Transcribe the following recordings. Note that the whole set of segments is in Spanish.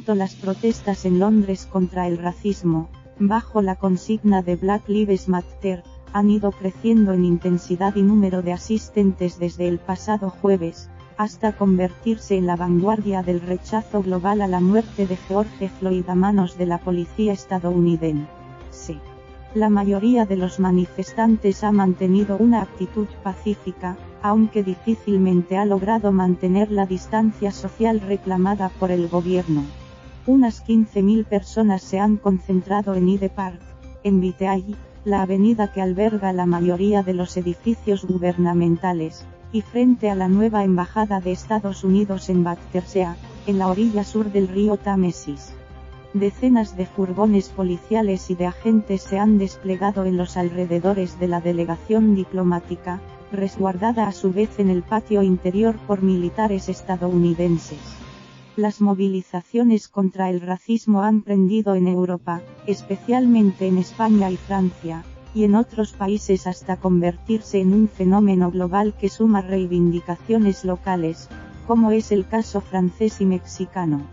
Las protestas en Londres contra el racismo, bajo la consigna de Black Lives Matter, han ido creciendo en intensidad y número de asistentes desde el pasado jueves, hasta convertirse en la vanguardia del rechazo global a la muerte de George Floyd a manos de la policía estadounidense. La mayoría de los manifestantes ha mantenido una actitud pacífica, aunque difícilmente ha logrado mantener la distancia social reclamada por el gobierno. Unas 15.000 personas se han concentrado en Hyde Park, en Whitehall, la avenida que alberga la mayoría de los edificios gubernamentales, y frente a la nueva embajada de Estados Unidos en Battersea, en la orilla sur del río Támesis. Decenas de furgones policiales y de agentes se han desplegado en los alrededores de la delegación diplomática, resguardada a su vez en el patio interior por militares estadounidenses. Las movilizaciones contra el racismo han prendido en Europa, especialmente en España y Francia, y en otros países hasta convertirse en un fenómeno global que suma reivindicaciones locales, como es el caso francés y mexicano.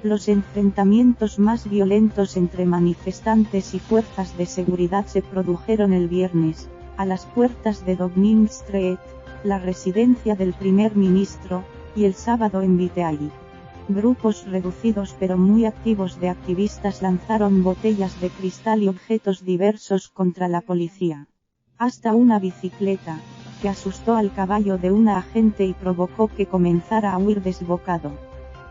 Los enfrentamientos más violentos entre manifestantes y fuerzas de seguridad se produjeron el viernes, a las puertas de Downing Street, la residencia del primer ministro, y el sábado en Whitehall. Grupos reducidos pero muy activos de activistas lanzaron botellas de cristal y objetos diversos contra la policía. Hasta una bicicleta, que asustó al caballo de una agente y provocó que comenzara a huir desbocado.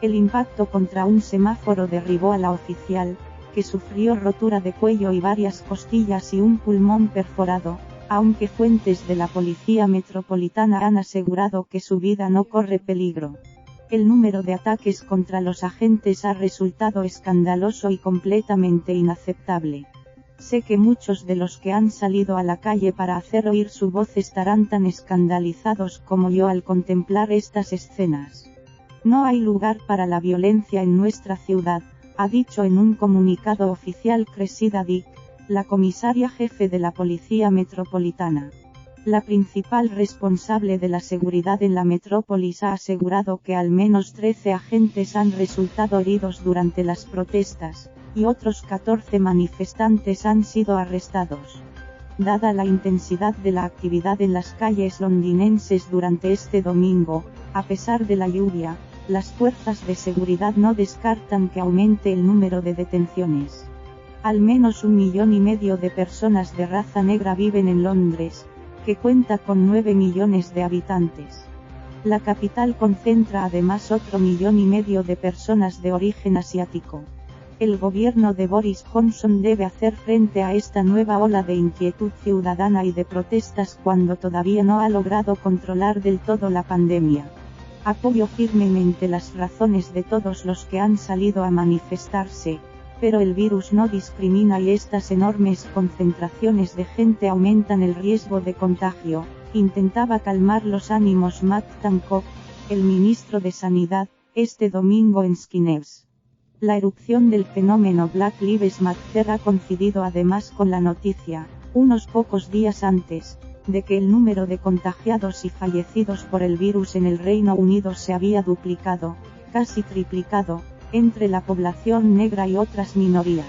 El impacto contra un semáforo derribó a la oficial, que sufrió rotura de cuello y varias costillas y un pulmón perforado, aunque fuentes de la Policía Metropolitana han asegurado que su vida no corre peligro. El número de ataques contra los agentes ha resultado escandaloso y completamente inaceptable. Sé que muchos de los que han salido a la calle para hacer oír su voz estarán tan escandalizados como yo al contemplar estas escenas. No hay lugar para la violencia en nuestra ciudad, ha dicho en un comunicado oficial Cressida Dick, la comisaria jefe de la Policía Metropolitana. La principal responsable de la seguridad en la metrópolis ha asegurado que al menos 13 agentes han resultado heridos durante las protestas, y otros 14 manifestantes han sido arrestados. Dada la intensidad de la actividad en las calles londinenses durante este domingo, a pesar de la lluvia, las fuerzas de seguridad no descartan que aumente el número de detenciones. Al menos 1,5 millones de personas de raza negra viven en Londres, que cuenta con 9 millones de habitantes. La capital concentra además otro 1,5 millones de personas de origen asiático. El gobierno de Boris Johnson debe hacer frente a esta nueva ola de inquietud ciudadana y de protestas cuando todavía no ha logrado controlar del todo la pandemia. Apoyo firmemente las razones de todos los que han salido a manifestarse, pero el virus no discrimina y estas enormes concentraciones de gente aumentan el riesgo de contagio, intentaba calmar los ánimos Matt Hancock, el ministro de Sanidad, este domingo en Skinner. La erupción del fenómeno Black Lives Matter ha coincidido además con la noticia, unos pocos días antes, de que el número de contagiados y fallecidos por el virus en el Reino Unido se había duplicado, casi triplicado, entre la población negra y otras minorías.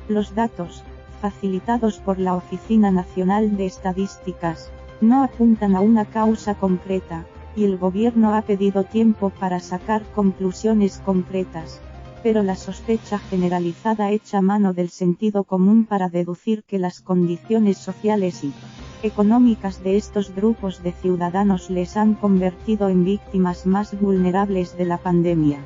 Los datos, facilitados por la Oficina Nacional de Estadísticas, no apuntan a una causa concreta, y el gobierno ha pedido tiempo para sacar conclusiones concretas, pero la sospecha generalizada echa mano del sentido común para deducir que las condiciones sociales y económicas de estos grupos de ciudadanos les han convertido en víctimas más vulnerables de la pandemia.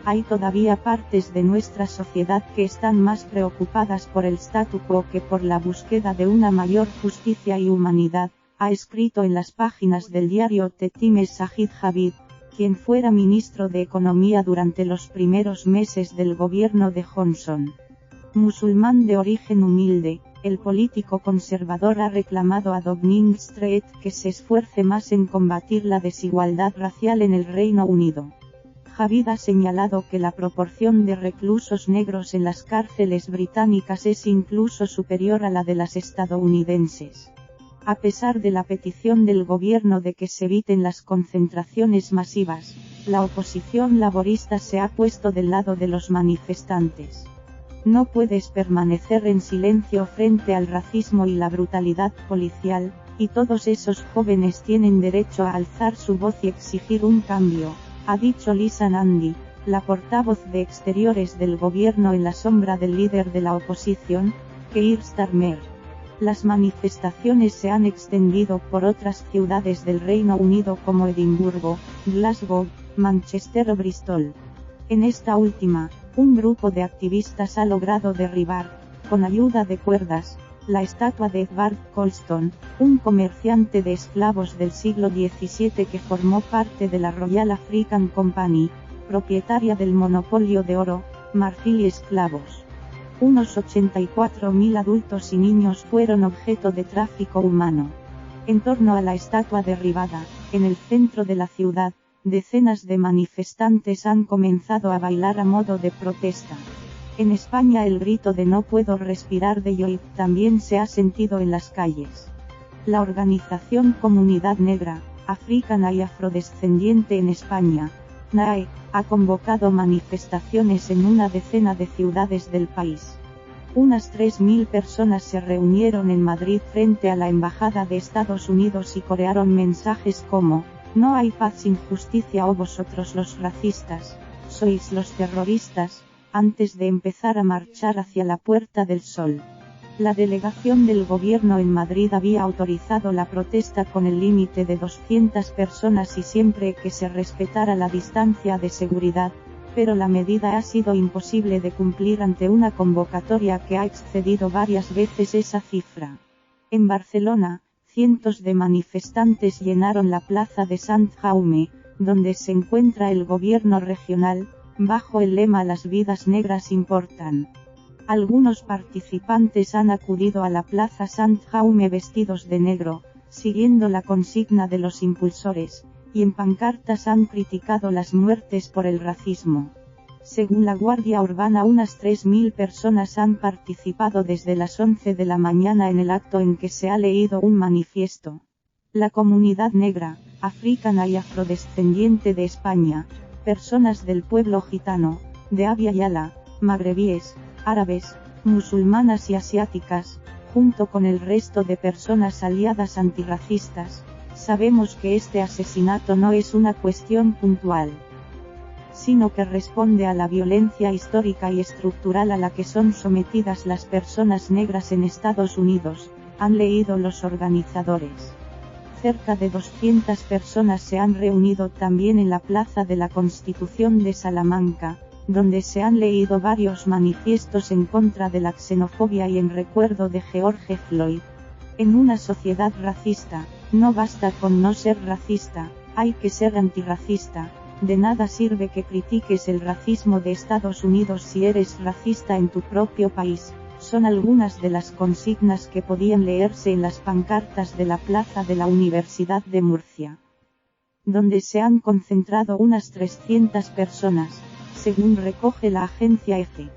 Hay todavía partes de nuestra sociedad que están más preocupadas por el statu quo que por la búsqueda de una mayor justicia y humanidad, ha escrito en las páginas del diario The Times Sajid Javid, quien fuera ministro de Economía durante los primeros meses del gobierno de Johnson. Musulmán de origen humilde, el político conservador ha reclamado a Downing Street que se esfuerce más en combatir la desigualdad racial en el Reino Unido. Javid ha señalado que la proporción de reclusos negros en las cárceles británicas es incluso superior a la de las estadounidenses. A pesar de la petición del gobierno de que se eviten las concentraciones masivas, la oposición laborista se ha puesto del lado de los manifestantes. No puedes permanecer en silencio frente al racismo y la brutalidad policial, y todos esos jóvenes tienen derecho a alzar su voz y exigir un cambio, ha dicho Lisa Nandy, la portavoz de Exteriores del gobierno en la sombra del líder de la oposición, Keir Starmer. Las manifestaciones se han extendido por otras ciudades del Reino Unido como Edimburgo, Glasgow, Manchester o Bristol. En esta última, un grupo de activistas ha logrado derribar, con ayuda de cuerdas, la estatua de Edward Colston, un comerciante de esclavos del siglo XVII que formó parte de la Royal African Company, propietaria del monopolio de oro, marfil y esclavos. Unos 84.000 adultos y niños fueron objeto de tráfico humano. En torno a la estatua derribada, en el centro de la ciudad, decenas de manifestantes han comenzado a bailar a modo de protesta. En España el grito de "no puedo respirar" de Joy también se ha sentido en las calles. La organización Comunidad Negra, Africana y Afrodescendiente en España, NAE, ha convocado manifestaciones en una decena de ciudades del país. Unas 3.000 personas se reunieron en Madrid frente a la Embajada de Estados Unidos y corearon mensajes como: "No hay paz sin justicia" o "vosotros los racistas, sois los terroristas", antes de empezar a marchar hacia la Puerta del Sol. La delegación del gobierno en Madrid había autorizado la protesta con el límite de 200 personas y siempre que se respetara la distancia de seguridad, pero la medida ha sido imposible de cumplir ante una convocatoria que ha excedido varias veces esa cifra. En Barcelona, cientos de manifestantes llenaron la plaza de Sant Jaume, donde se encuentra el gobierno regional, bajo el lema "Las vidas negras importan". Algunos participantes han acudido a la plaza Sant Jaume vestidos de negro, siguiendo la consigna de los impulsores, y en pancartas han criticado las muertes por el racismo. Según la Guardia Urbana, unas 3.000 personas han participado desde las 11 de la mañana en el acto en que se ha leído un manifiesto. La comunidad negra, africana y afrodescendiente de España, personas del pueblo gitano, de Abya Yala, magrebíes, árabes, musulmanas y asiáticas, junto con el resto de personas aliadas antirracistas, sabemos que este asesinato no es una cuestión puntual, sino que responde a la violencia histórica y estructural a la que son sometidas las personas negras en Estados Unidos, han leído los organizadores. Cerca de 200 personas se han reunido también en la Plaza de la Constitución de Salamanca, donde se han leído varios manifiestos en contra de la xenofobia y en recuerdo de George Floyd. En una sociedad racista, no basta con no ser racista, hay que ser antirracista. De nada sirve que critiques el racismo de Estados Unidos si eres racista en tu propio país, son algunas de las consignas que podían leerse en las pancartas de la plaza de la Universidad de Murcia, donde se han concentrado unas 300 personas, según recoge la agencia EFE.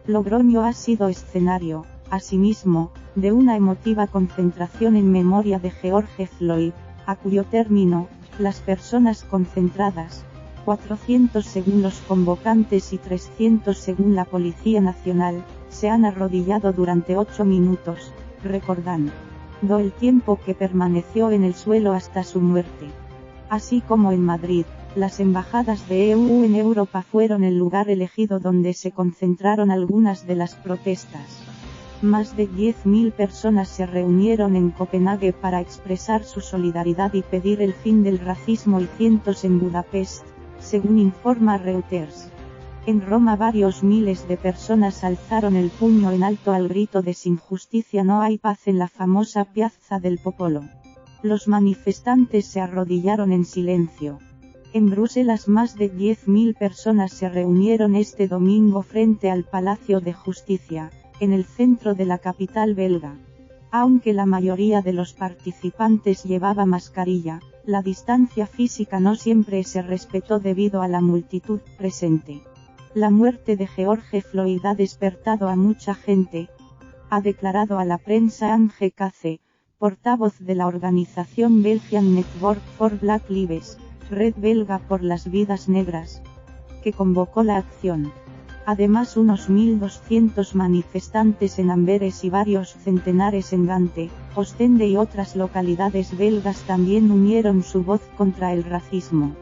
Logroño ha sido escenario, asimismo, de una emotiva concentración en memoria de George Floyd, a cuyo término, las personas concentradas, 400 según los convocantes y 300 según la Policía Nacional, se han arrodillado durante 8 minutos, recordando el tiempo que permaneció en el suelo hasta su muerte. Así como en Madrid, las embajadas de EU en Europa fueron el lugar elegido donde se concentraron algunas de las protestas. Más de 10.000 personas se reunieron en Copenhague para expresar su solidaridad y pedir el fin del racismo y cientos en Budapest, según informa Reuters. En Roma varios miles de personas alzaron el puño en alto al grito de "Sin justicia no hay paz" en la famosa Piazza del Popolo. Los manifestantes se arrodillaron en silencio. En Bruselas más de 10.000 personas se reunieron este domingo frente al Palacio de Justicia, en el centro de la capital belga. Aunque la mayoría de los participantes llevaba mascarilla, la distancia física no siempre se respetó debido a la multitud presente. La muerte de George Floyd ha despertado a mucha gente, ha declarado a la prensa Ange Cace, portavoz de la organización Belgian Network for Black Lives, Red Belga por las Vidas Negras, que convocó la acción. Además, unos 1.200 manifestantes en Amberes y varios centenares en Gante, Ostende y otras localidades belgas también unieron su voz contra el racismo.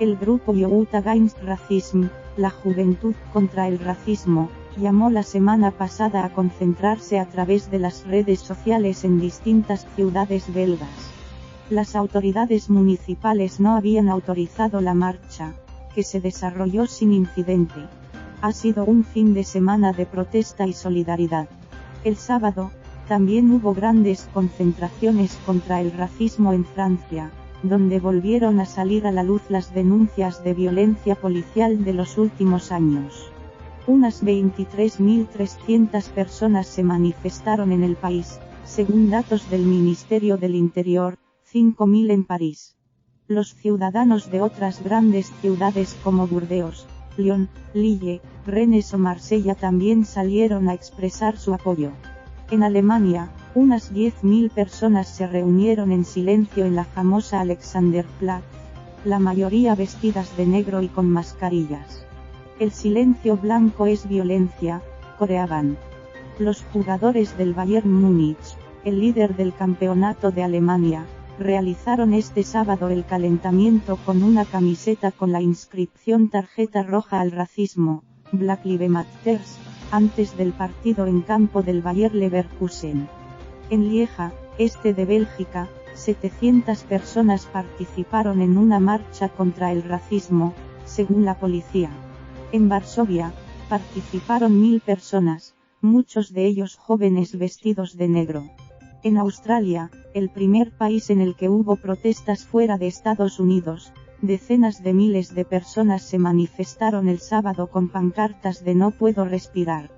El grupo Youth Against Racism, la Juventud contra el Racismo, llamó la semana pasada a concentrarse a través de las redes sociales en distintas ciudades belgas. Las autoridades municipales no habían autorizado la marcha, que se desarrolló sin incidente. Ha sido un fin de semana de protesta y solidaridad. El sábado, también hubo grandes concentraciones contra el racismo en Francia, donde volvieron a salir a la luz las denuncias de violencia policial de los últimos años. Unas 23.300 personas se manifestaron en el país, según datos del Ministerio del Interior, 5.000 en París. Los ciudadanos de otras grandes ciudades como Burdeos, Lyon, Lille, Rennes o Marsella también salieron a expresar su apoyo. En Alemania, unas 10.000 personas se reunieron en silencio en la famosa Alexanderplatz, la mayoría vestidas de negro y con mascarillas. El silencio blanco es violencia, coreaban. Los jugadores del Bayern Múnich, el líder del campeonato de Alemania, realizaron este sábado el calentamiento con una camiseta con la inscripción Tarjeta Roja al Racismo, Black Lives Matter, antes del partido en campo del Bayer Leverkusen. En Lieja, este de Bélgica, 700 personas participaron en una marcha contra el racismo, según la policía. En Varsovia, participaron 1.000 personas, muchos de ellos jóvenes vestidos de negro. En Australia, el primer país en el que hubo protestas fuera de Estados Unidos, decenas de miles de personas se manifestaron el sábado con pancartas de "No puedo respirar".